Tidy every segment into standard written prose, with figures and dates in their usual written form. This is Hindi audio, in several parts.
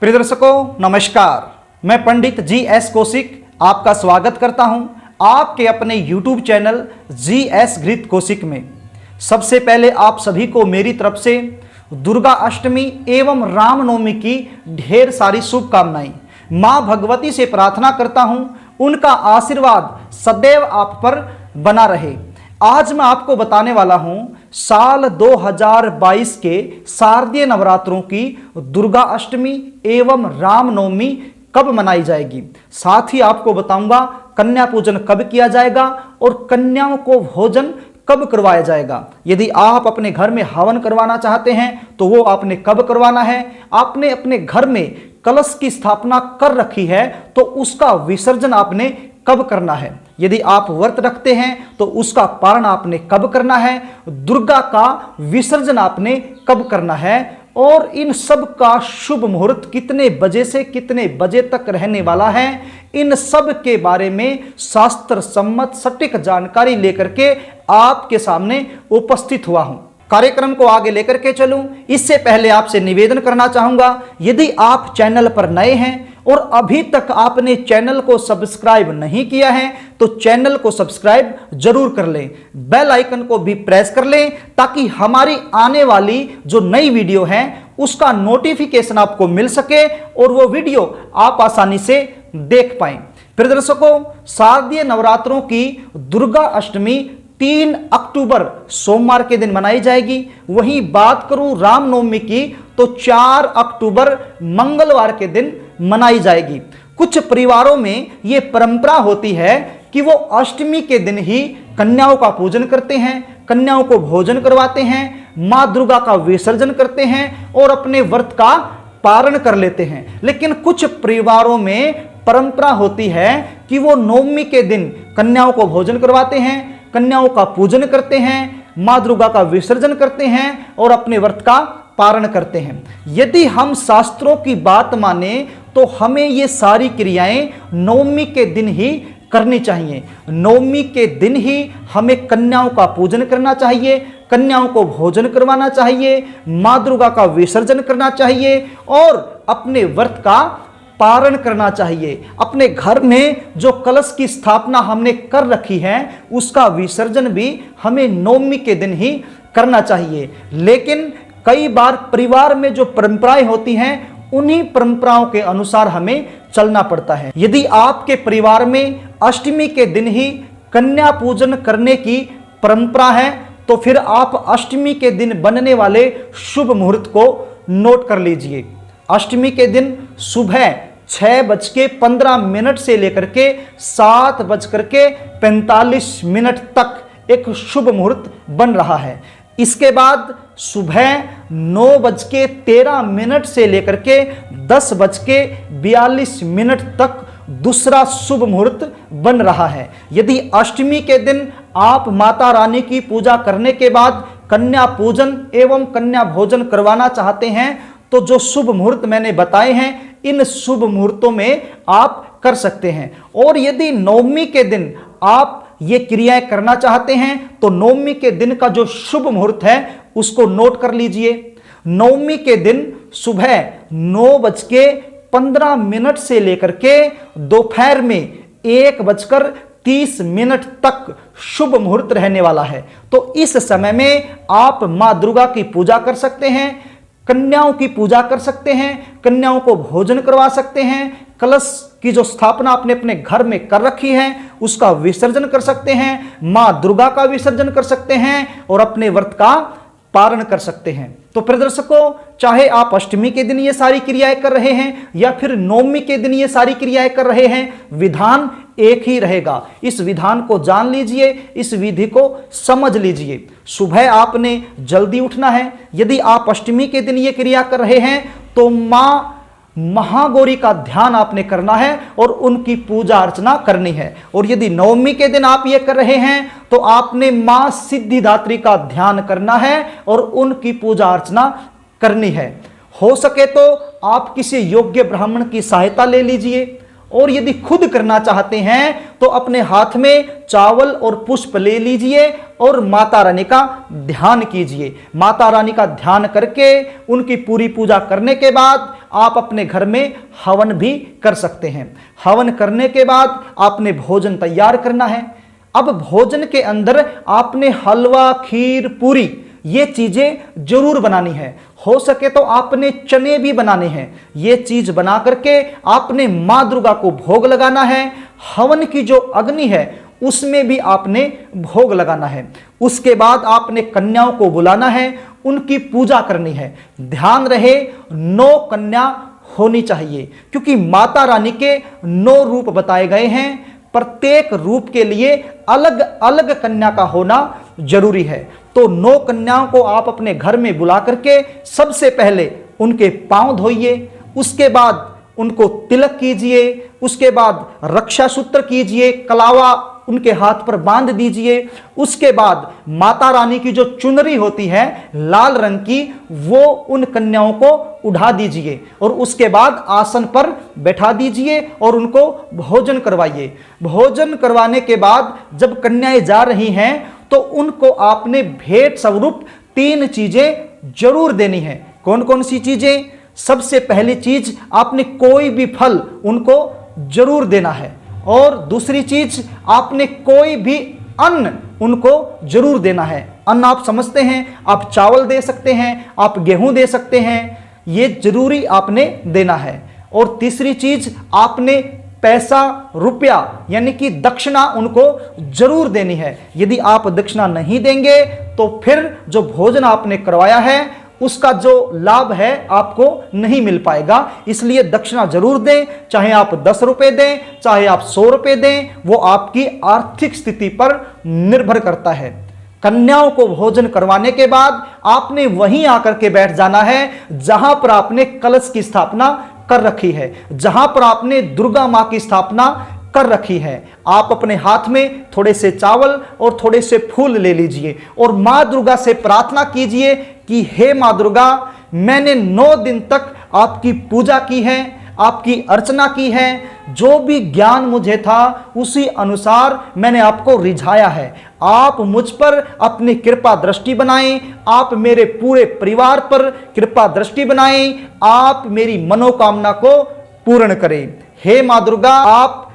प्रिय दर्शकों नमस्कार, मैं पंडित जी.एस. कौशिक आपका स्वागत करता हूं आपके अपने YouTube चैनल जी.एस. घृत कौशिक में। सबसे पहले आप सभी को मेरी तरफ से दुर्गा अष्टमी एवं रामनवमी की ढेर सारी शुभकामनाएं। मां भगवती से प्रार्थना करता हूं उनका आशीर्वाद सदैव आप पर बना रहे। आज मैं आपको बताने वाला हूं साल 2022 के शारदीय नवरात्रों की दुर्गा अष्टमी एवं रामनवमी कब मनाई जाएगी। साथ ही आपको बताऊंगा कन्या पूजन कब किया जाएगा और कन्याओं को भोजन कब करवाया जाएगा। यदि आप अपने घर में हवन करवाना चाहते हैं तो वो आपने कब करवाना है। आपने अपने घर में कलश की स्थापना कर रखी है तो उसका विसर्जन आपने कब करना है। यदि आप व्रत रखते हैं तो उसका पारण आपने कब करना है। दुर्गा का विसर्जन आपने कब करना है और इन सब का शुभ मुहूर्त कितने बजे से कितने बजे तक रहने वाला है। इन सब के बारे में शास्त्र सम्मत सटीक जानकारी लेकर के आपके सामने उपस्थित हुआ हूं। कार्यक्रम को आगे लेकर के चलूं इससे पहले आपसे निवेदन करना चाहूंगा, यदि आप चैनल पर नए हैं और अभी तक आपने चैनल को सब्सक्राइब नहीं किया है तो चैनल को सब्सक्राइब जरूर कर लें, बेल आइकन को भी प्रेस कर लें ताकि हमारी आने वाली जो नई वीडियो है उसका नोटिफिकेशन आपको मिल सके और वो वीडियो आप आसानी से देख पाएं। प्रिय दर्शकों, शारदीय नवरात्रों की दुर्गा अष्टमी 3 अक्टूबर सोमवार के दिन मनाई जाएगी। वहीं बात करूं रामनवमी की तो 4 अक्टूबर मंगलवार के दिन मनाई जाएगी। कुछ परिवारों में ये परंपरा होती है कि वो अष्टमी के दिन ही कन्याओं का पूजन करते हैं, कन्याओं को भोजन करवाते हैं, मां दुर्गा का विसर्जन करते हैं और अपने व्रत का पारण कर लेते हैं। लेकिन कुछ परिवारों में परंपरा होती है कि वो नवमी के दिन कन्याओं को भोजन करवाते हैं, कन्याओं का पूजन करते हैं, मां दुर्गा का विसर्जन करते हैं और अपने व्रत का पारण करते हैं। यदि हम शास्त्रों की बात माने तो हमें ये सारी क्रियाएं नवमी के दिन ही करनी चाहिए। नवमी के दिन ही हमें कन्याओं का पूजन करना चाहिए, कन्याओं को भोजन करवाना चाहिए, मां दुर्गा का विसर्जन करना चाहिए और अपने व्रत का पारण करना चाहिए। अपने घर में जो कलश की स्थापना हमने कर रखी है उसका विसर्जन भी हमें नवमी के दिन ही करना चाहिए। लेकिन कई बार परिवार में जो परंपराएं होती हैं उन्हीं परंपराओं के अनुसार हमें चलना पड़ता है। यदि आपके परिवार में अष्टमी के दिन ही कन्या पूजन करने की परंपरा है तो फिर आप अष्टमी के दिन बनने वाले शुभ मुहूर्त को नोट कर लीजिए। अष्टमी के दिन सुबह 6:15 से लेकर के 7:45 तक एक शुभ मुहूर्त बन रहा है। इसके बाद सुबह 9:13 से लेकर के 10:42 तक दूसरा शुभ मुहूर्त बन रहा है। यदि अष्टमी के दिन आप माता रानी की पूजा करने के बाद कन्या पूजन एवं कन्या भोजन करवाना चाहते हैं तो जो शुभ मुहूर्त मैंने बताए हैं इन शुभ मुहूर्तों में आप कर सकते हैं। और यदि नवमी के दिन आप ये क्रियाएं करना चाहते हैं तो नवमी के दिन का जो शुभ मुहूर्त है उसको नोट कर लीजिए। नवमी के दिन सुबह 9:15 से लेकर के दोपहर में 1:30 तक शुभ मुहूर्त रहने वाला है। तो इस समय में आप मां दुर्गा की पूजा कर सकते हैं, कन्याओं की पूजा कर सकते हैं, कन्याओं को भोजन करवा सकते हैं, कलश की जो स्थापना आपने अपने घर में कर रखी है उसका विसर्जन कर सकते हैं, मां दुर्गा का विसर्जन कर सकते हैं और अपने व्रत का पारण कर सकते हैं। तो प्रिय दर्शकों, चाहे आप अष्टमी के दिन ये सारी क्रियाएं कर रहे हैं या फिर नवमी के दिन ये सारी क्रियाएं कर रहे हैं, विधान एक ही रहेगा। इस विधान को जान लीजिए, इस विधि को समझ लीजिए। सुबह आपने जल्दी उठना है। यदि आप अष्टमी के दिन ये क्रिया कर रहे हैं तो मां महागौरी का ध्यान आपने करना है और उनकी पूजा अर्चना करनी है। और यदि नवमी के दिन आप ये कर रहे हैं तो आपने मां सिद्धिदात्री का ध्यान करना है और उनकी पूजा अर्चना करनी है। हो सके तो आप किसी योग्य ब्राह्मण की सहायता ले लीजिए और यदि खुद करना चाहते हैं तो अपने हाथ में चावल और पुष्प ले लीजिए और माता रानी का ध्यान कीजिए। माता रानी का ध्यान करके उनकी पूरी पूजा करने के बाद आप अपने घर में हवन भी कर सकते हैं। हवन करने के बाद आपने भोजन तैयार करना है। अब भोजन के अंदर आपने हलवा, खीर, पूरी ये चीजें जरूर बनानी है। हो सके तो आपने चने भी बनाने हैं। ये चीज बना करके आपने मां दुर्गा को भोग लगाना है। हवन की जो अग्नि है उसमें भी आपने भोग लगाना है। उसके बाद आपने कन्याओं को बुलाना है, उनकी पूजा करनी है। ध्यान रहे 9 कन्या होनी चाहिए, क्योंकि माता रानी के 9 रूप बताए गए हैं। प्रत्येक रूप के लिए अलग अलग कन्या का होना जरूरी है। तो 9 कन्याओं को आप अपने घर में बुला करके सबसे पहले उनके पांव धोइए, उसके बाद उनको तिलक कीजिए, उसके बाद रक्षा सूत्र कीजिए, कलावा उनके हाथ पर बांध दीजिए। उसके बाद माता रानी की जो चुनरी होती है लाल रंग की, वो उन कन्याओं को उठा दीजिए और उसके बाद आसन पर बैठा दीजिए और उनको भोजन करवाइए। भोजन करवाने के बाद जब कन्याएं जा रही हैं तो उनको आपने भेंट स्वरूप 3 चीजें जरूर देनी है। कौन कौन सी चीजें? सबसे पहली चीज, आपने कोई भी फल उनको जरूर देना है। और दूसरी चीज, आपने कोई भी अन्न उनको जरूर देना है। अन्न आप समझते हैं, आप चावल दे सकते हैं, आप गेहूं दे सकते हैं, ये जरूरी आपने देना है। और तीसरी चीज, आपने पैसा, रुपया यानी कि दक्षिणा उनको जरूर देनी है। यदि आप दक्षिणा नहीं देंगे तो फिर जो भोजन आपने करवाया है उसका जो लाभ है आपको नहीं मिल पाएगा। इसलिए दक्षिणा जरूर दें, चाहे आप 10 रुपए दें, चाहे आप 100 रुपए दें, वो आपकी आर्थिक स्थिति पर निर्भर करता है। कन्याओं को भोजन करवाने के बाद आपने वहीं आकर के बैठ जाना है जहां पर आपने कलश की स्थापना कर रखी है, जहां पर आपने दुर्गा मां की स्थापना कर रखी है। आप अपने हाथ में थोड़े से चावल और थोड़े से फूल ले लीजिए और मां दुर्गा से प्रार्थना कीजिए कि हे मां दुर्गा, मैंने 9 दिन तक आपकी पूजा की है, आपकी अर्चना की है। जो भी ज्ञान मुझे था उसी अनुसार मैंने आपको रिझाया है। आप मुझ पर अपनी कृपा दृष्टि बनाएं, आप मेरे पूरे परिवार पर कृपा दृष्टि बनाएं, आप मेरी मनोकामना को पूर्ण करें। हे मां दुर्गा, आप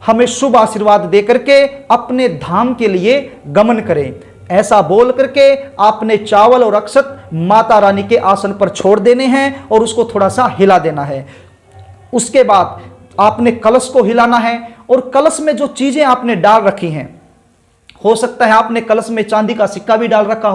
हमें शुभ आशीर्वाद देकर के अपने धाम के लिए गमन करें। ऐसा बोल करके आपने चावल और अक्षत माता रानी के आसन पर छोड़ देने हैं और उसको थोड़ा सा हिला देना है। उसके बाद आपने कलश को हिलाना है और कलश में जो चीजें आपने डाल रखी हैं, हो सकता है आपने कलश में चांदी का सिक्का भी डाल रखा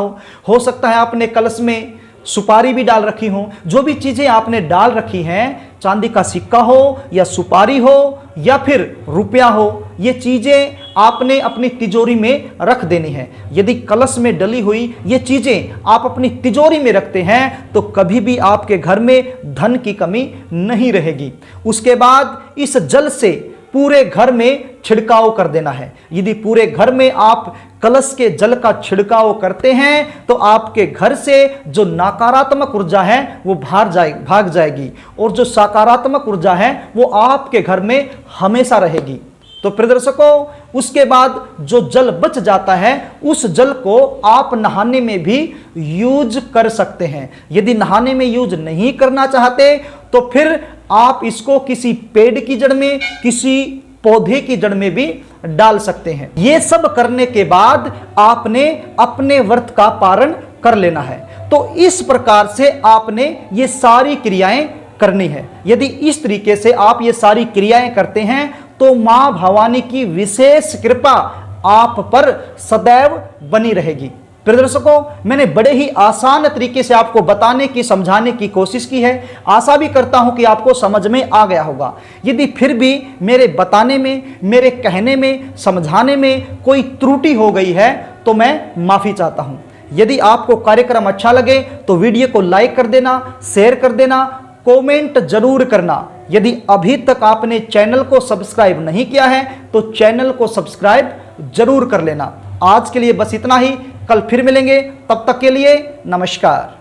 हो सकता है आपने कलश में सुपारी भी डाल रखी हो। जो भी चीजें आपने डाल रखी हैं, चांदी का सिक्का हो या सुपारी हो या फिर रुपया हो, ये चीजें आपने अपनी तिजोरी में रख देनी है। यदि कलश में डली हुई ये चीजें आप अपनी तिजोरी में रखते हैं तो कभी भी आपके घर में धन की कमी नहीं रहेगी। उसके बाद इस जल से पूरे घर में छिड़काव कर देना है। यदि पूरे घर में आप कलश के जल का छिड़काव करते हैं तो आपके घर से जो नकारात्मक ऊर्जा है वो भाग जाएगी और जो सकारात्मक ऊर्जा है वो आपके घर में हमेशा रहेगी। तो प्रिय दर्शकों, उसके बाद जो जल बच जाता है उस जल को आप नहाने में भी यूज कर सकते हैं। यदि नहाने में यूज नहीं करना चाहते तो फिर आप इसको किसी पेड़ की जड़ में, किसी पौधे की जड़ में भी डाल सकते हैं। ये सब करने के बाद आपने अपने व्रत का पारण कर लेना है। तो इस प्रकार से आपने ये सारी क्रियाएं करनी है। यदि इस तरीके से आप ये सारी क्रियाएं करते हैं तो मां भवानी की विशेष कृपा आप पर सदैव बनी रहेगी। प्रिय दर्शकों, मैंने बड़े ही आसान तरीके से आपको बताने की, समझाने की कोशिश की है। आशा भी करता हूं कि आपको समझ में आ गया होगा। यदि फिर भी मेरे बताने में, मेरे कहने में, समझाने में कोई त्रुटि हो गई है तो मैं माफी चाहता हूं। यदि आपको कार्यक्रम अच्छा लगे तो वीडियो को लाइक कर देना, शेयर कर देना, कमेंट जरूर करना। यदि अभी तक आपने चैनल को सब्सक्राइब नहीं किया है तो चैनल को सब्सक्राइब जरूर कर लेना। आज के लिए बस इतना ही। कल फिर मिलेंगे, तब तक के लिए नमस्कार।